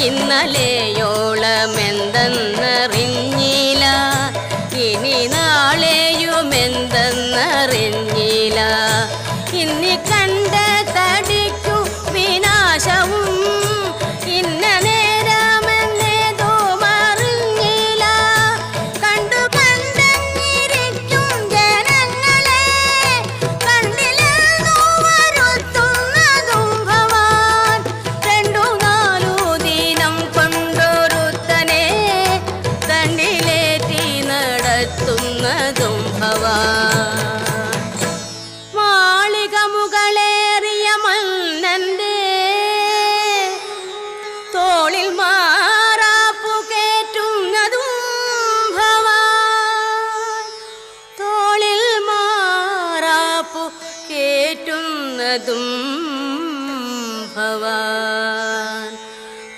ഇന്നലെയോളമെന്തെന്നറിഞ്ഞില്ല, ഇനി നാളെയുമെന്തെന്നറിഞ്ഞില്ല. ഇന്നി കണ്ട തടിക്കു വിനാശവും ഇന്ന നേരമെന്നേതോ മറിഞ്ഞില്ല. കണ്ടു കണ്ടിരിക്കും ജനങ്ങളെ കണ്ടില്ലെന്നു വരുത്തുന്നതും ഭവാൻ. 2-4 ദിനം കൊണ്ടൊരുത്തനെ തണ്ടിലേറ്റി നടത്തുന്നതും ഭവാൻ. മാളിക മുകളേറിയ മന്നന്റെ തോളിൽ മാറാപ്പു കേറ്റുന്നതും ഭവാൻ. തോളിൽ മാറാപ്പു കേറ്റുന്നതും ഭവാൻ.